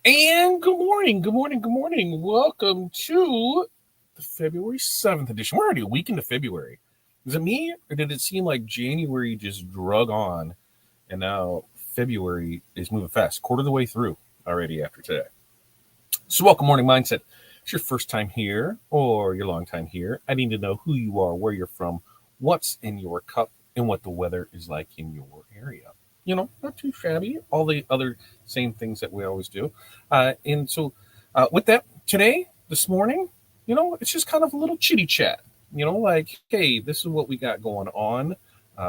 And good morning, good morning, good morning. Welcome to the February 7th edition. We're already a week into February. Is it me, or did it seem like January just drug on and now February is moving fast? Quarter of the way through already after today. So, welcome, Morning Mindset. It's your first time here or your long time here. I need to know who you are, where you're from, what's in your cup, and what the weather is like in your area. Not too shabby. All the other same things that we always do. And so, with that, today, this morning, it's just kind of a little chitty chat. Like, hey, this is what we got going on.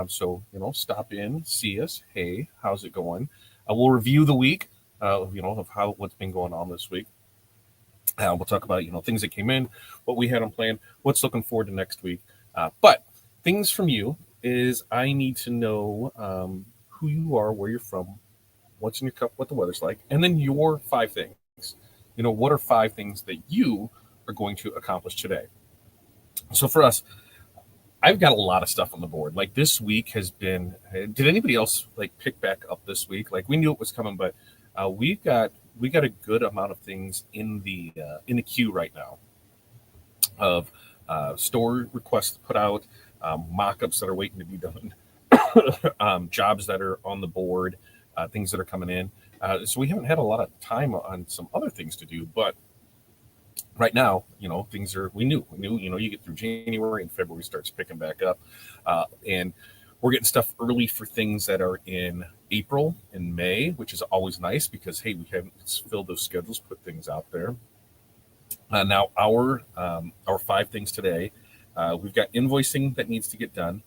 So, stop in, see us. Hey, how's it going? We'll review the week, of what's been going on this week. We'll talk about things that came in, what we had on plan, what's looking forward to next week. But things from you is I need to know who you are, where you're from, what's in your cup, what the weather's like, and then your 5 things. What are 5 things that you are going to accomplish today? So for us, I've got a lot of stuff on the board. Like this week has been. Did anybody else like pick back up this week? Like we knew it was coming, but we got a good amount of things in the queue right now of store requests put out, mock-ups that are waiting to be done, jobs that are on the board, things that are coming in. So we haven't had a lot of time on some other things to do, but right now, things are. We knew. You get through January and February starts picking back up, and we're getting stuff early for things that are in April and May, which is always nice because hey, we haven't filled those schedules, put things out there. Now our 5 things today. We've got invoicing that needs to get done.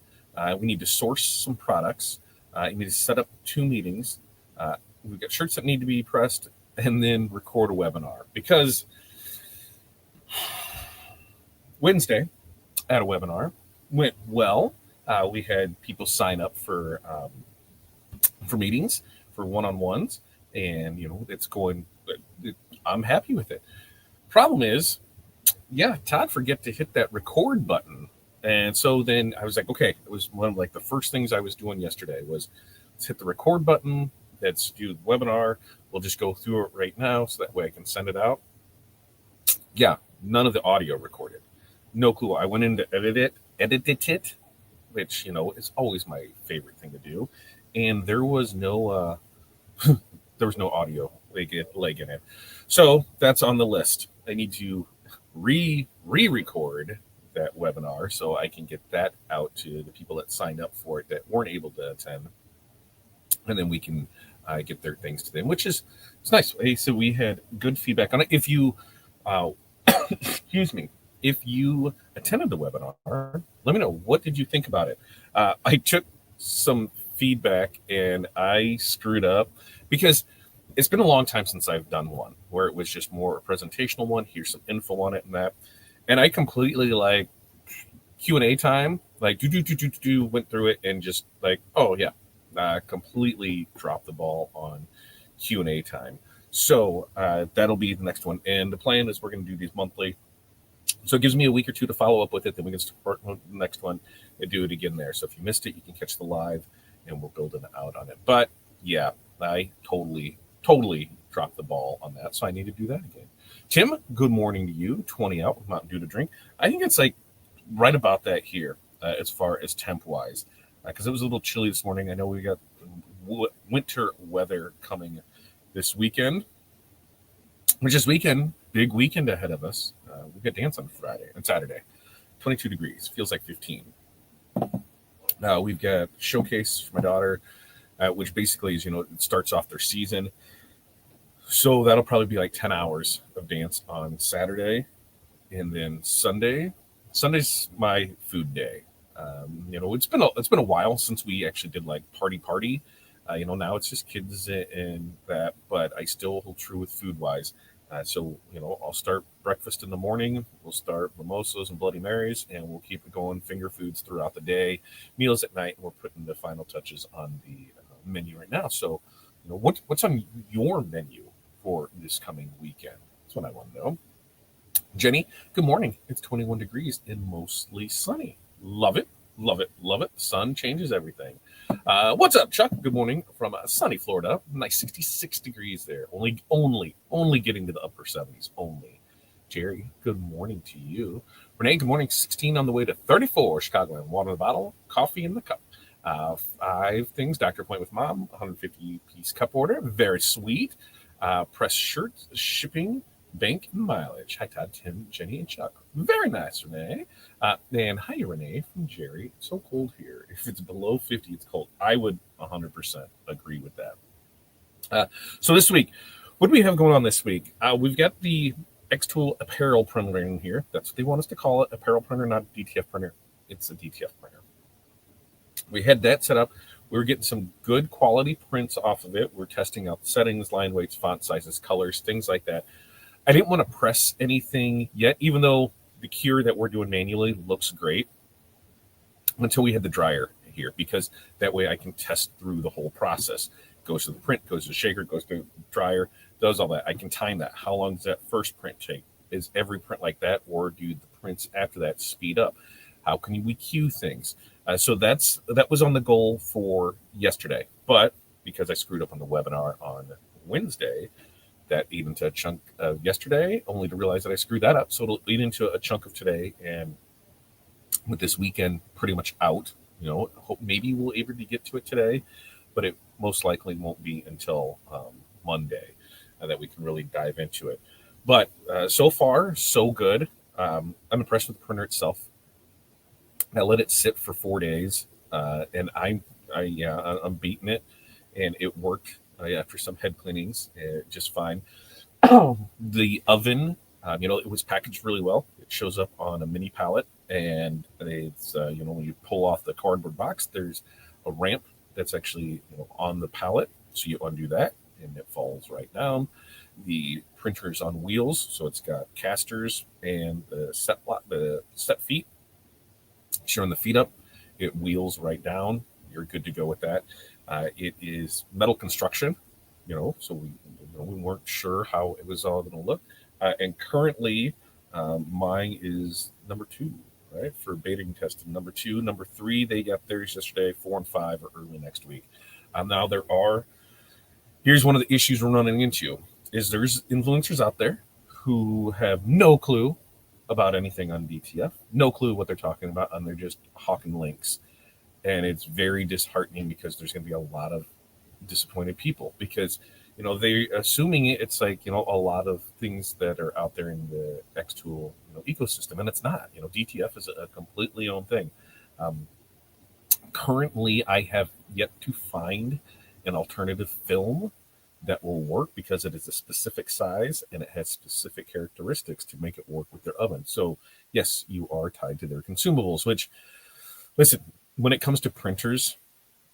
We need to source some products. You need to set up 2 meetings. We've got shirts that need to be pressed, and then record a webinar because Wednesday at a webinar went well. We had people sign up for meetings, for one-on-ones, and it's going. I'm happy with it. Problem is, yeah, Todd forget to hit that record button, and so then I was like, okay, it was one of like the first things I was doing yesterday was let's hit the record button. Let's do the webinar. We'll just go through it right now, so that way I can send it out. Yeah, none of the audio recorded. No clue. I went in to edited it, which is always my favorite thing to do, and there was no audio leg in it. So that's on the list. I need to re-record that webinar so I can get that out to the people that signed up for it that weren't able to attend, and then we can get their things to them, which is it's nice. Hey, so we had good feedback on it. If you excuse me, if you attended the webinar, let me know what did you think about it. I took some feedback and I screwed up because it's been a long time since I've done one where it was just more a presentational one. Here's some info on it and that, and I completely like Q&A time, like went through it and just like, oh yeah, completely dropped the ball on Q&A time. So that'll be the next one, and the plan is we're going to do these monthly. So it gives me a week or two to follow up with it. Then we can start the next one and do it again there. So if you missed it, you can catch the live, and we'll build it out on it. But yeah, I totally dropped the ball on that. So I need to do that again. Tim, good morning to you. 20 out with Mountain Dew to drink. I think it's like right about that here as far as temp wise, because it was a little chilly this morning. I know we got winter weather coming this weekend, which is big weekend ahead of us. We've got dance on Friday and Saturday. 22 degrees, feels like 15. We've got showcase for my daughter, which basically is, it starts off their season. So that'll probably be like 10 hours of dance on Saturday. And then Sunday's my food day. It's been a while since we actually did like party. Now it's just kids and that, but I still hold true with food wise. So I'll start breakfast in the morning. We'll start mimosas and Bloody Marys, and we'll keep it going. Finger foods throughout the day, meals at night. And we're putting the final touches on the menu right now. So, what's on your menu for this coming weekend? That's what I want to know. Jenny, good morning. It's 21 degrees and mostly sunny. Love it. Love it. Love it. The sun changes everything. What's up, Chuck? Good morning from sunny Florida. Nice 66 degrees there. Only getting to the upper 70s. Only. Jerry, good morning to you. Renee, good morning. 16 on the way to 34. Chicagoland. Water in the bottle, coffee in the cup. 5 things. Doctor appointment with mom. 150-piece cup order. Very sweet. Press shirts, shipping, bank, and mileage. Hi, Todd, Tim, Jenny, and Chuck. Very nice, Renee. And hi, Renee from Jerry. It's so cold here. If it's below 50, it's cold. I would 100% agree with that. So this week, what do we have going on this week? We've got the X-Tool apparel printer in here. That's what they want us to call it. Apparel printer, not a DTF printer. It's a DTF printer. We had that set up. We were getting some good quality prints off of it. We're testing out settings, line weights, font sizes, colors, things like that. I didn't want to press anything yet, even though the cure that we're doing manually looks great, until we had the dryer here, because that way I can test through the whole process. Goes to the print, goes to the shaker, goes to the dryer, does all that. I can time that. How long does that first print take? Is every print like that, or do the prints after that speed up? How can we queue things? So that was on the goal for yesterday, but because I screwed up on the webinar on Wednesday, that ate into a chunk of yesterday, only to realize that I screwed that up. So it'll eat into a chunk of today, and with this weekend pretty much out, hope maybe we'll able to get to it today, but it most likely won't be until Monday that we can really dive into it. But so far, so good. I'm impressed with the printer itself. I let it sit for 4 days, and I'm beating it, and it worked after some head cleanings just fine. The oven, it was packaged really well. It shows up on a mini pallet, and it's when you pull off the cardboard box, there's a ramp that's actually on the pallet, so you undo that, and it falls right down. The printer's on wheels, so it's got casters and the set feet. Showing the feet up, it wheels right down. You're good to go with that. It is metal construction, so we weren't sure how it was all going to look. And currently, mine is number 2, right, for beta testing. Number 2, number 3, they got theirs yesterday. 4 and 5 are early next week. Now here's one of the issues we're running into is there's influencers out there who have no clue about anything on DTF, no clue what they're talking about, and they're just hawking links. And it's very disheartening because there's going to be a lot of disappointed people because, they're assuming it's like, a lot of things that are out there in the X-Tool ecosystem, and it's not. DTF is a completely own thing. Currently, I have yet to find an alternative film that will work because it is a specific size and it has specific characteristics to make it work with their oven. So yes, you are tied to their consumables, which, listen, when it comes to printers,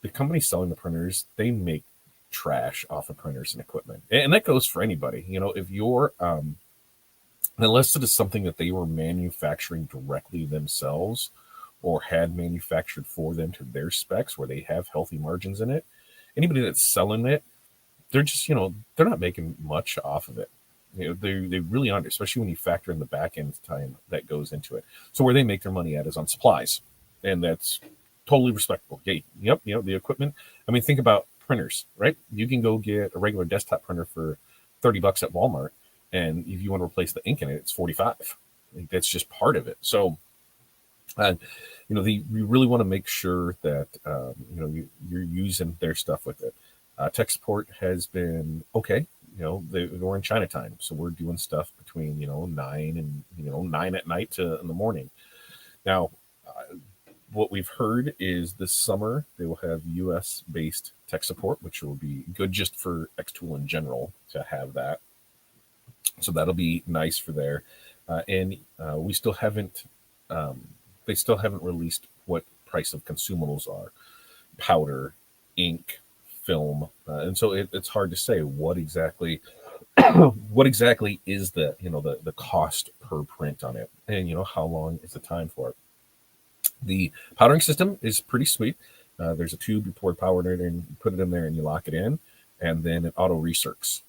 the company selling the printers, they make trash off of printers and equipment. And that goes for anybody. If you're, unless it is something that they were manufacturing directly themselves or had manufactured for them to their specs where they have healthy margins in it, anybody that's selling it, they're just, they're not making much off of it. They really aren't, especially when you factor in the back end time that goes into it. So where they make their money at is on supplies, and that's totally respectable. Yep, the equipment. I mean, think about printers, right? You can go get a regular desktop printer for $30 at Walmart, and if you want to replace the ink in it, it's $45. That's just part of it. So, you really want to make sure that you're using their stuff with it. Tech support has been okay. We're in China time, so we're doing stuff between 9 and 9 at night to in the morning. Now, what we've heard is this summer they will have U.S. based tech support, which will be good just for X-Tool in general to have that. So that'll be nice for there. And we still haven't. They still haven't released what price of consumables are: powder, ink, film, and so it's hard to say what exactly is the cost per print on it, and how long is the time for it. The powdering system is pretty sweet. There's a tube, you pour powder in and put it in there and you lock it in, and then it auto recircs.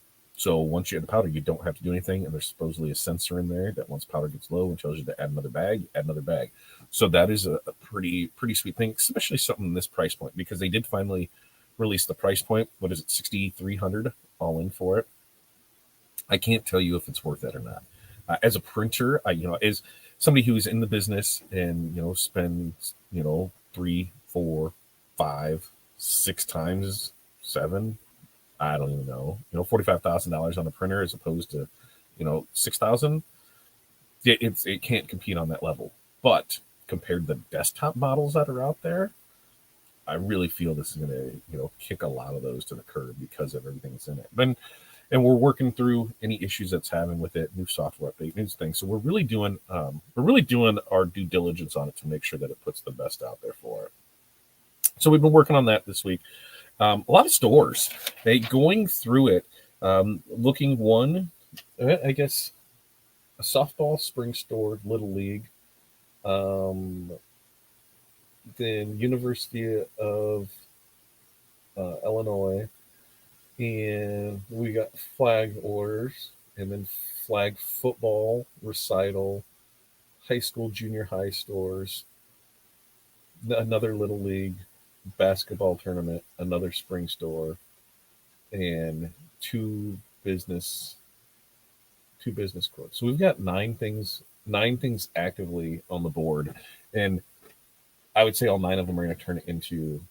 So once you add the powder, you don't have to do anything. And there's supposedly a sensor in there that once powder gets low and tells you to add another bag, you add another bag. So that is a pretty sweet thing, especially something in this price point, because they did finally release the price point. What is it, $6,300 all in for it? I can't tell you if it's worth it or not. As a printer, as somebody who's in the business and spends 3, 4, 5, 6 times 7, I don't even know, $45,000 on a printer as opposed to $6,000. It can't compete on that level. But compared to the desktop models that are out there, I really feel this is going to kick a lot of those to the curb because of everything that's in it. And we're working through any issues that's having with it, new software update, new things. So we're really doing our due diligence on it to make sure that it puts the best out there for it. So we've been working on that this week. A lot of stores, going through it, looking I guess a softball, spring store, Little League, then University of Illinois. And we got flag orders, and then flag football, recital, high school, junior high stores, another Little League, basketball tournament, another spring store, and two business quotes. So we've got 9 things actively on the board, and I would say all 9 of them are going to turn it into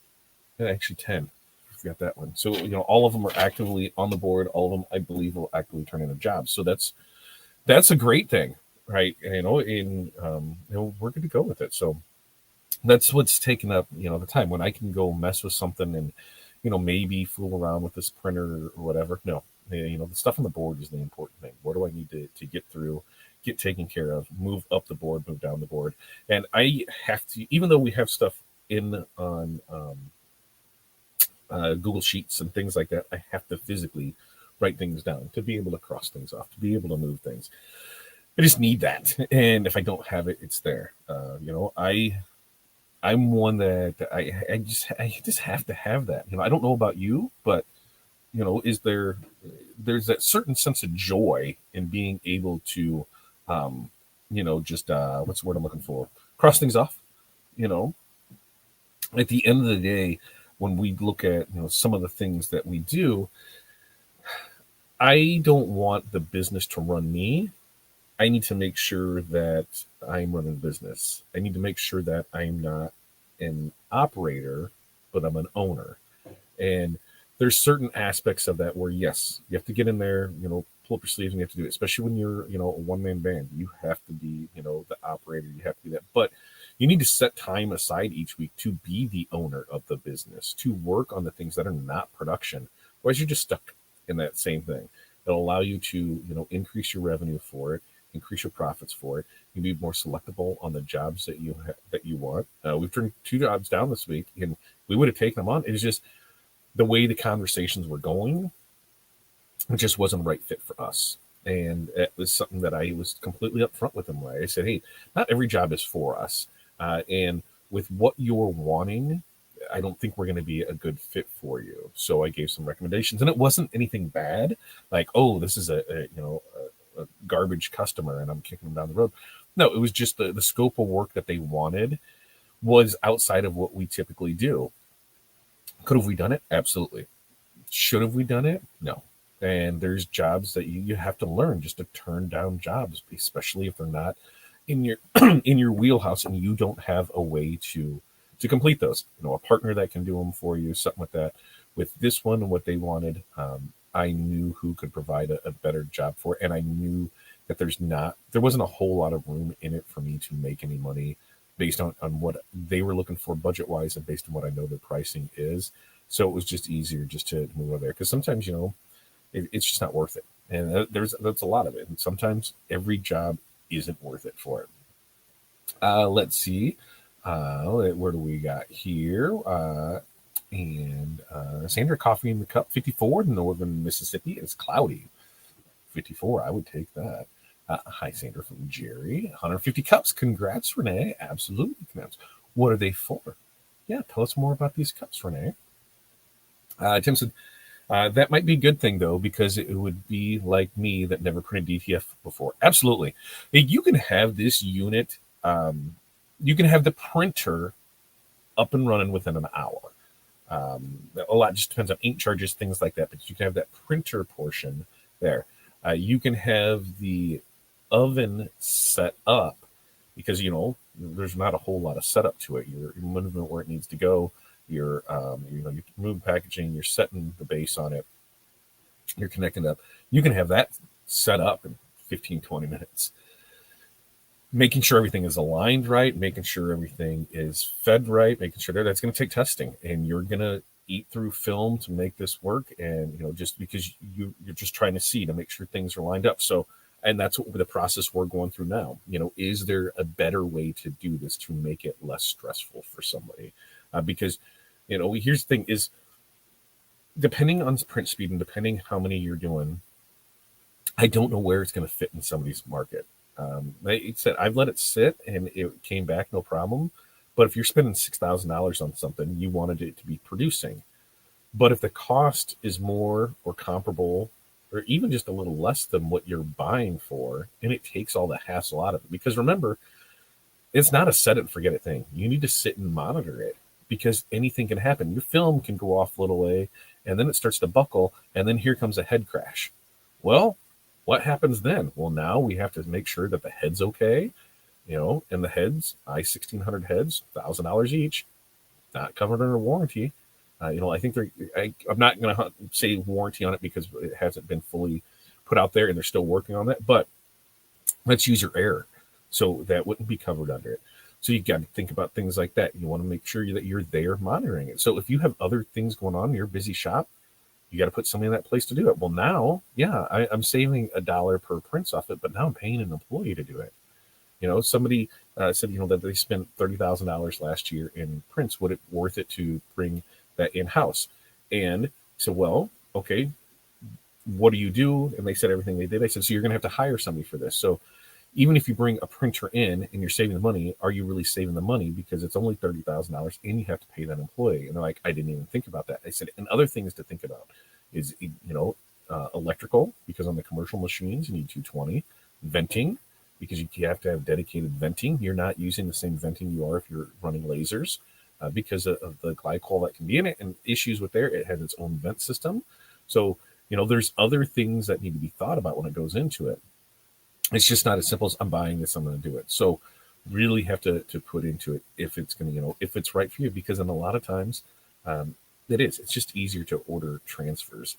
actually 10. Got that one. So all of them are actively on the board. All of them, I believe, will actively turn into jobs. So that's a great thing, right? We're good to go with it. So that's what's taken up the time when I can go mess with something and maybe fool around with this printer or whatever. No, the stuff on the board is the important thing. What do I need to get through, get taken care of, move up the board, move down the board, and I have to, even though we have stuff in on Google Sheets and things like that, I have to physically write things down to be able to cross things off, to be able to move things. I just need that, and if I don't have it, it's there. I'm one that I just have to have that. I don't know about you, but there's that certain sense of joy in being able to, what's the word I'm looking for? Cross things off. At the end of the day, when we look at some of the things that we do, I don't want the business to run me. I need to make sure that I'm running the business. I need to make sure that I'm not an operator, but I'm an owner. And there's certain aspects of that where, yes, you have to get in there, pull up your sleeves and you have to do it, especially when you're, a one-man band. You have to be, the operator. You have to be that. But you need to set time aside each week to be the owner of the business, to work on the things that are not production. Otherwise, you're just stuck in that same thing. It'll allow you to, increase your revenue for it, increase your profits for it. You be more selectable on the jobs that you want. We've turned 2 jobs down this week, and we would have taken them on. It was just the way the conversations were going. It just wasn't the right fit for us. And it was something that I was completely upfront with them. Right? I said, hey, not every job is for us. And with what you're wanting, I don't think we're going to be a good fit for you. So I gave some recommendations, and it wasn't anything bad. Like, oh, this is a garbage customer and I'm kicking them down the road. No, it was just the scope of work that they wanted was outside of what we typically do. Could have we done it? Absolutely. Should have we done it? No. And there's jobs that you have to learn just to turn down jobs, especially if they're not in your in your wheelhouse and you don't have a way to complete those. A partner that can do them for you, something like that. With this one and what they wanted, I knew who could provide a better job for it, and I knew that there wasn't a whole lot of room in it for me to make any money based on what they were looking for budget wise and based on what I know their pricing is. So it was just easier just to move over there, because sometimes it's just not worth it, and that's a lot of it. And sometimes every job isn't worth it for it. Let's see, where do we got here? And Sandra, coffee in the cup, 54, northern Mississippi. It's cloudy. 54, I would take that. Hi, Sandra from Jerry. 150 cups. Congrats, Renee. Absolutely. Congrats. What are they for? Yeah, tell us more about these cups, Renee. Tim said, That might be a good thing, though, because it would be like me that never printed DTF before. Absolutely. You can have this unit, you can have the printer up and running within an hour. A lot just depends on ink charges, things like that, but you can have that printer portion there. You can have the oven set up because, there's not a whole lot of setup to it. You're moving it where it needs to go. You're moving packaging, you're setting the base on it, you're connecting up. You can have that set up in 15, 20 minutes. Making sure everything is aligned right, making sure everything is fed right, making sure that's going to take testing, and you're going to eat through film to make this work. And, just because you're just trying to see to make sure things are lined up. So, and that's what the process we're going through now. Is there a better way to do this to make it less stressful for somebody? Because, here's the thing is, depending on print speed and depending how many you're doing, I don't know where it's going to fit in somebody's market. It said I've let it sit and it came back no problem. But if you're spending $6,000 on something, you wanted it to be producing. But if the cost is more or comparable, or even just a little less than what you're buying for, and it takes all the hassle out of it. Because remember, it's not a set it and forget it thing. You need to sit and monitor it because anything can happen. Your film can go off a little way, and then it starts to buckle, and then here comes a head crash. Well, what happens then? Well, now we have to make sure that the head's okay, and the heads, I-1600 heads, $1,000 each, not covered under warranty. I think I'm not going to say warranty on it because it hasn't been fully put out there and they're still working on that, but let's use your error. So that wouldn't be covered under it. So you got to think about things like that. You want to make sure that you're there monitoring it. So if you have other things going on in your busy shop, you got to put somebody in that place to do it. Well, now, yeah, I'm saving $1 per prints off it, but now I'm paying an employee to do it. Somebody said, that they spent $30,000 last year in prints. Would it worth it to bring that in-house? And so, well, okay, what do you do? And they said everything they did. I said, so you're going to have to hire somebody for this. So even if you bring a printer in and you're saving the money, are you really saving the money? Because it's only $30,000 and you have to pay that employee. And they're like, I didn't even think about that. I said, and other things to think about is, electrical, because on the commercial machines, you need 220, venting, because you have to have dedicated venting. You're not using the same venting you are if you're running lasers because of the glycol that can be in it and issues with there. It has its own vent system. So, there's other things that need to be thought about when it goes into it. It's just not as simple as I'm buying this, I'm going to do it. So really have to put into it if it's going to, if it's right for you, because in a lot of times it is. It's just easier to order transfers.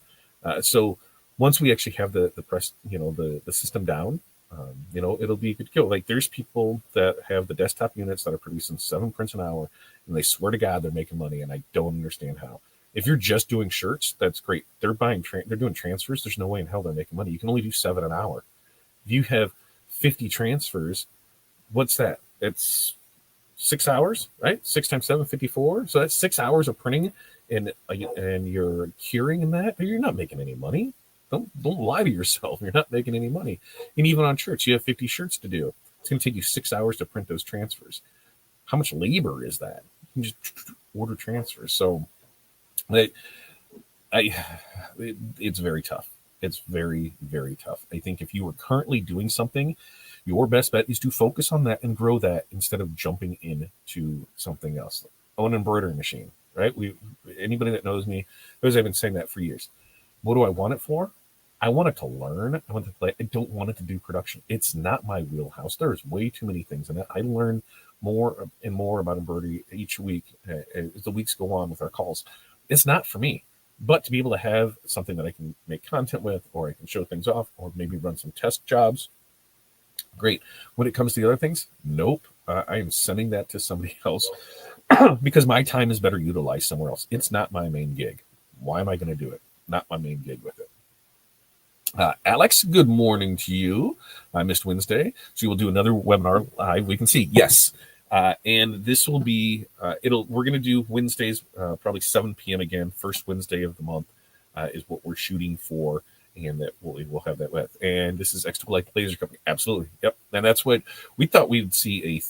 So once we actually have the press, the system down, it'll be good to go. Like there's people that have the desktop units that are producing 7 prints an hour, and they swear to God they're making money, and I don't understand how. If you're just doing shirts, that's great. They're they're doing transfers. There's no way in hell they're making money. You can only do 7 an hour. If you have 50 transfers, what's that? It's 6 hours, right? 6 times 7, 54. So that's 6 hours of printing, and you're curing in that. You're not making any money. Don't lie to yourself. You're not making any money. And even on shirts, you have 50 shirts to do. It's going to take you 6 hours to print those transfers. How much labor is that? You can just order transfers. So it's very tough. It's very, very tough. I think if you are currently doing something, your best bet is to focus on that and grow that instead of jumping into something else. Oh, an embroidery machine, right? Anybody that knows me knows I've been saying that for years. What do I want it for? I want it to learn. I want it to play. I don't want it to do production. It's not my wheelhouse. There's way too many things in it. I learn more and more about embroidery each week as the weeks go on with our calls. It's not for me. But to be able to have something that I can make content with, or I can show things off, or maybe run some test jobs, great. When it comes to the other things, nope. I am sending that to somebody else because my time is better utilized somewhere else. It's not my main gig. Why am I going to do it? Not my main gig with it. Alex, good morning to you. I missed Wednesday, so we'll do another webinar live. We can see, yes. And this will be, we're going to do Wednesdays, probably 7 p.m. again. First Wednesday of the month is what we're shooting for, and that we'll have that with. And this is Extra Light Laser Company. Absolutely. Yep. And that's what we thought we would see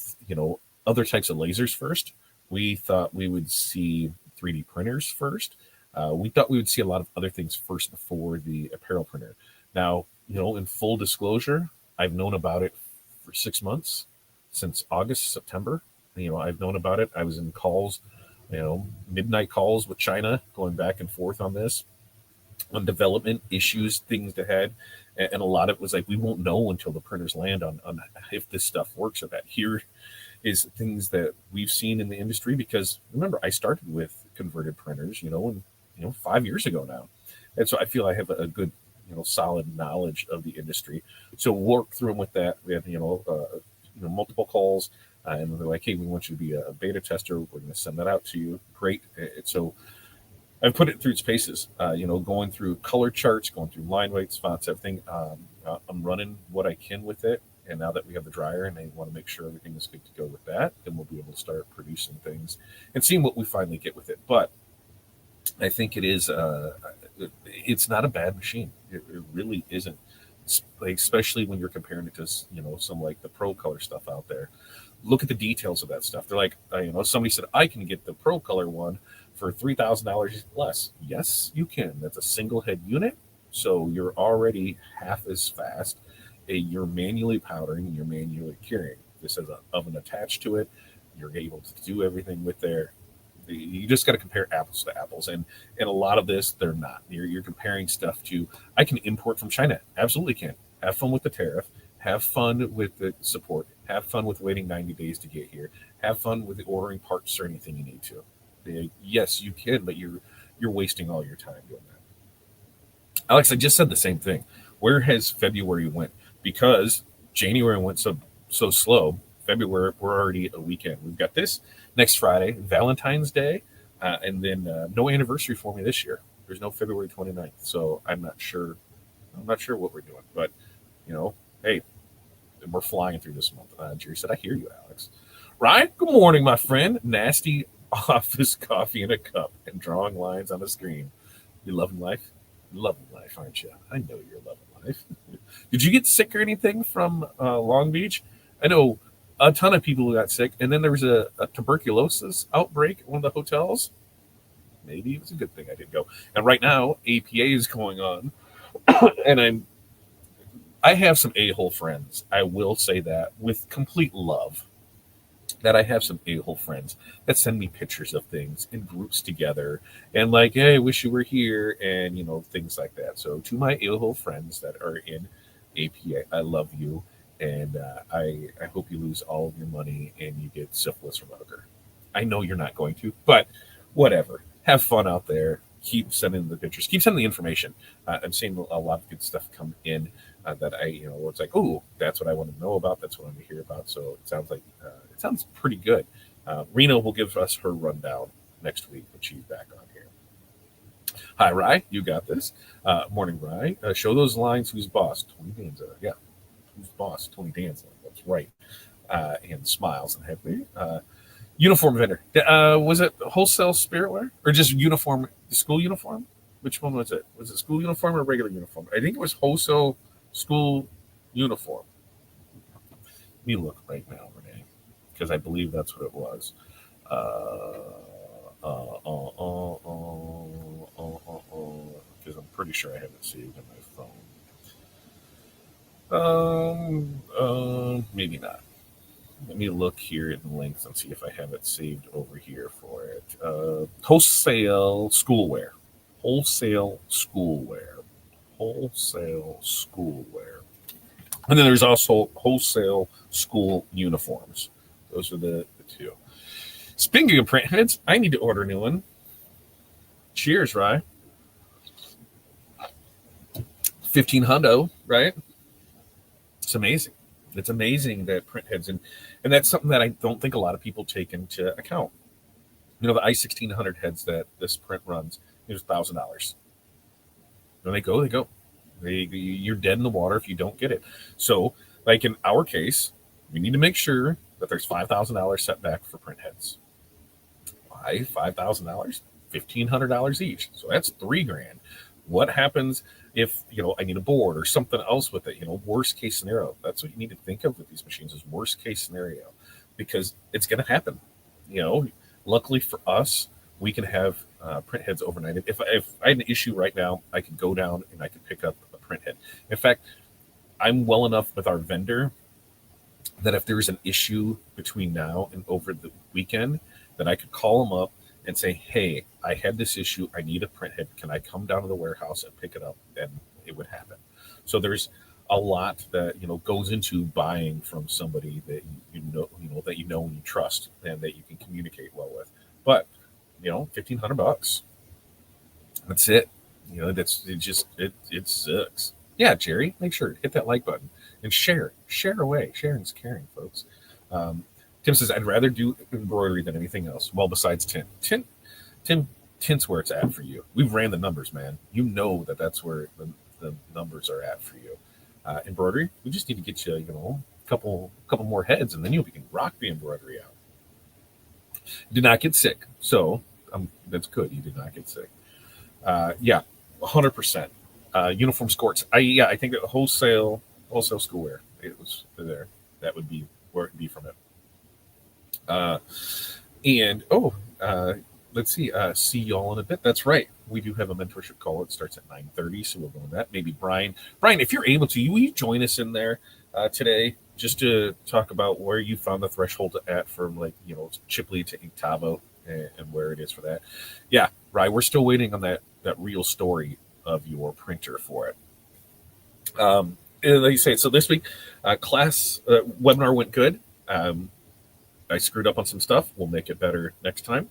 other types of lasers first. We thought we would see 3D printers first. We thought we would see a lot of other things first before the apparel printer. Now, in full disclosure, I've known about it for 6 months, since August, September. I've known about it. I was in calls, midnight calls with China, going back and forth on this, on development issues, things ahead. And a lot of it was like, we won't know until the printers land on if this stuff works or that. Here is things that we've seen in the industry, because remember, I started with converted printers, 5 years ago now. And so I feel I have a good, solid knowledge of the industry. So work through them with that. We had, multiple calls, and they're like, hey, we want you to be a beta tester. We're going to send that out to you. Great. So I've put it through its paces, going through color charts, going through line weights, fonts, everything. I'm running what I can with it. And now that we have the dryer and I want to make sure everything is good to go with that, then we'll be able to start producing things and seeing what we finally get with it. But I think it is, it's not a bad machine. It really isn't, especially when you're comparing it to, some like the Pro Color stuff out there. Look at the details of that stuff. They're like, somebody said, I can get the Pro Color one for $3,000 less. Yes, you can. That's a single head unit. So you're already half as fast. You're manually powdering and you're manually curing. This has an oven attached to it. You're able to do everything with there. You just got to compare apples to apples, and a lot of this they're not. You're comparing stuff to, I can import from China. Absolutely can. Have fun with the tariff. Have fun with the support. Have fun with waiting 90 days to get here. Have fun with ordering parts or anything you need to. Yes, you can, but you're wasting all your time doing that. Alex, I just said the same thing. Where has February went? Because January went so slow. February, we're already a weekend. We've got this next Friday, Valentine's Day, and then no anniversary for me this year. There's no February 29th, so I'm not sure what we're doing. But hey, we're flying through this month. Jerry said, "I hear you, Alex." Ryan, good morning, my friend. Nasty office coffee in a cup and drawing lines on a screen. You loving life? Loving life, aren't you? I know you're loving life. Did you get sick or anything from Long Beach? I know a ton of people who got sick, and then there was a tuberculosis outbreak at one of the hotels. Maybe it was a good thing I didn't go. And right now, APA is going on, and I have some a-hole friends. I will say that with complete love, that I have some a-hole friends that send me pictures of things in groups together, and like, hey, I wish you were here, and things like that. So to my a-hole friends that are in APA, I love you. And I hope you lose all of your money and you get syphilis from a hooker. I know you're not going to, but whatever. Have fun out there. Keep sending the pictures. Keep sending the information. I'm seeing a lot of good stuff come in that it's like, oh, that's what I want to know about. That's what I want to hear about. So it sounds like it sounds pretty good. Rena will give us her rundown next week when she's back on here. Hi, Rye. You got this. Morning, Rye. Show those lines. Who's boss? Tony Danza. Yeah. Who's boss? Tony Danza. That's right. And smiles and happy. Uniform vendor. Was it wholesale spiritwear or just uniform? School uniform? Which one was it? Was it school uniform or regular uniform? I think it was wholesale school uniform. Let me look right now, Renee, because I believe that's what it was. Because I'm pretty sure I have it saved in my phone. Maybe not. Let me look here in links and see if I have it saved over here for it. Wholesale schoolwear. Wholesale schoolwear. Wholesale schoolwear. And then there's also wholesale school uniforms. Those are the two. Speaking of print heads, I need to order a new one. Cheers, Rye. 1500, right? It's amazing. It's amazing that print heads, and that's something that I don't think a lot of people take into account. The I-1600 heads that this print runs, is $1,000. When they go. You're dead in the water if you don't get it. So, like in our case, we need to make sure that there's $5,000 set back for print heads. Why $5,000? $1,500 each. So that's $3,000. What happens if I need a board or something else with it? Worst case scenario. That's what you need to think of with these machines, is worst case scenario, because it's going to happen. Luckily for us, we can have print heads overnight. If I had an issue right now, I could go down and I could pick up a print head. In fact, I'm well enough with our vendor that if there's an issue between now and over the weekend, that I could call them up and say, hey, I had this issue. I need a print head. Can I come down to the warehouse and pick it up? And it would happen. So there's a lot that goes into buying from somebody that that you know and you trust and that you can communicate well with. But $1,500. That's it. It sucks. Yeah, Jerry, make sure hit that like button and share away. Sharing's caring, folks. Tim says, I'd rather do embroidery than anything else. Well, besides tint. Tint's where it's at for you. We've ran the numbers, man. You know that's where the numbers are at for you. Embroidery, we just need to get you, a couple more heads, and then we can rock the embroidery out. Did not get sick, so that's good. You did not get sick. Yeah, 100%. Uniform skirts. I think that wholesale schoolwear. It was there. That would be where it would be from it. Let's see. See y'all in a bit. That's right. We do have a mentorship call. It starts at 9:30, so we'll go on that. Maybe Brian, if you're able to, will you join us in there today just to talk about where you found the threshold at from Chipley to Inktober and where it is for that. Yeah, right. We're still waiting on that real story of your printer for it. And like you say, so this week, class webinar went good. I screwed up on some stuff. We'll make it better next time.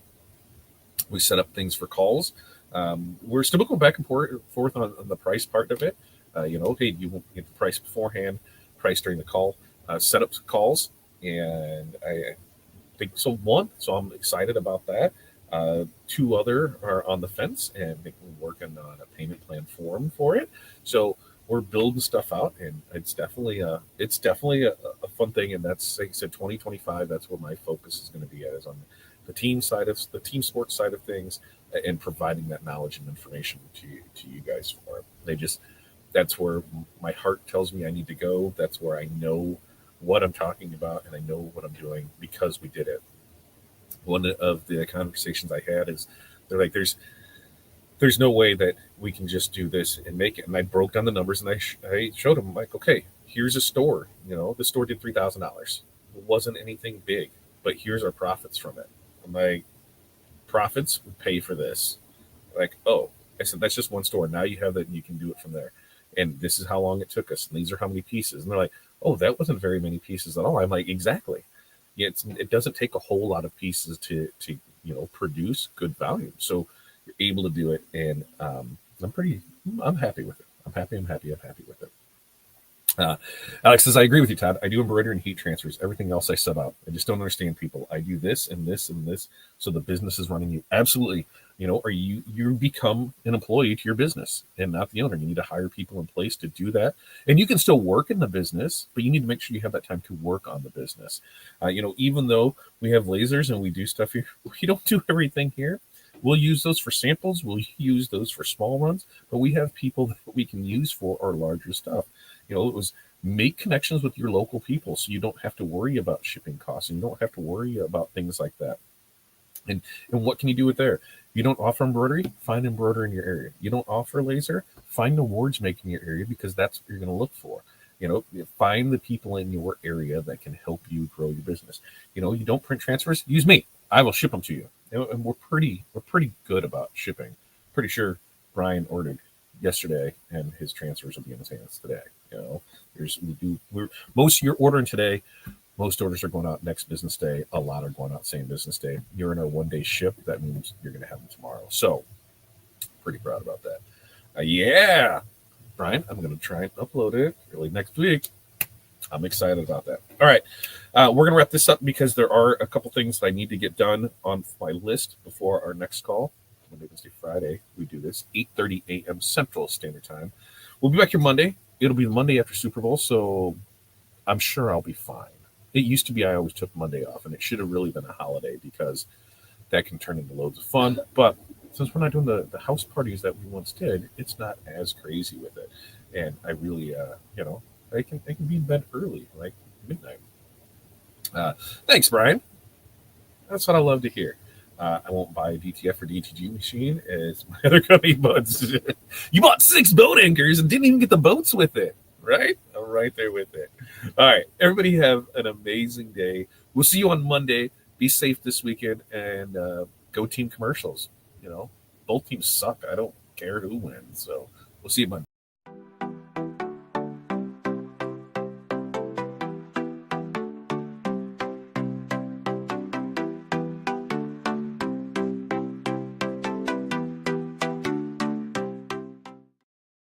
We set up things for calls. We're still going back and forth on the price part of it. Hey, you won't get the price beforehand, price during the call, set up calls, and I think so one. So I'm excited about that. Two other are on the fence, and we're working on a payment plan form for it. So we're building stuff out, and it's definitely a fun thing. And that's, like I said, 2025. That's where my focus is going to be at, is on the team sports side of things, and providing that knowledge and information to you guys for it. That's where my heart tells me I need to go. That's where I know what I'm talking about, and I know what I'm doing because we did it. One of the conversations I had is they're like, there's no way that we can just do this and make it. And I broke down the numbers, and I showed them, like, okay, here's a store. The store did $3,000. It wasn't anything big, but here's our profits from it. And my profits would pay for this. Like, oh, I said, that's just one store. Now you have that, and you can do it from there. And this is how long it took us. And these are how many pieces. And they're like, oh, that wasn't very many pieces at all. I'm like, exactly. Yeah, it doesn't take a whole lot of pieces to produce good volume. So you're able to do it, and I'm happy with it. I'm happy with it. Alex says, I agree with you, Todd. I do embroidery and heat transfers. Everything else I sub out. I just don't understand people. I do this and this and this, so the business is running you. Absolutely. Or you become an employee to your business and not the owner. You need to hire people in place to do that. And you can still work in the business, but you need to make sure you have that time to work on the business. Even though we have lasers and we do stuff here, we don't do everything here. We'll use those for samples. We'll use those for small runs, but we have people that we can use for our larger stuff. It was make connections with your local people, so you don't have to worry about shipping costs, and you don't have to worry about things like that. And what can you do with there? You don't offer embroidery, find embroidery in your area. You don't offer laser, find awards making your area, because that's what you're going to look for. Find the people in your area that can help you grow your business. You don't print transfers, use me. I will ship them to you. And we're pretty good about shipping. Pretty sure Brian ordered yesterday, and his transfers will be in his hands today. You're ordering today. Most orders are going out next business day. A lot are going out same business day. You're in our 1-day ship. That means you're going to have them tomorrow. So pretty proud about that. Yeah, Brian, I'm going to try and upload it early next week. I'm excited about that. All right. We're going to wrap this up because there are a couple things that I need to get done on my list before our next call. Monday, Wednesday, Friday, we do this, 8:30 a.m. Central Standard Time. We'll be back here Monday. It'll be the Monday after Super Bowl, so I'm sure I'll be fine. It used to be I always took Monday off, and it should have really been a holiday because that can turn into loads of fun. But since we're not doing the house parties that we once did, it's not as crazy with it. And I really, I can be in bed early, like midnight. Thanks, Brian. That's what I love to hear. I won't buy a DTF or DTG machine as my other company buds. You bought 6 boat anchors and didn't even get the boats with it, right? I'm right there with it. All right, everybody have an amazing day. We'll see you on Monday. Be safe this weekend and go team commercials. You know, both teams suck. I don't care who wins. So we'll see you Monday.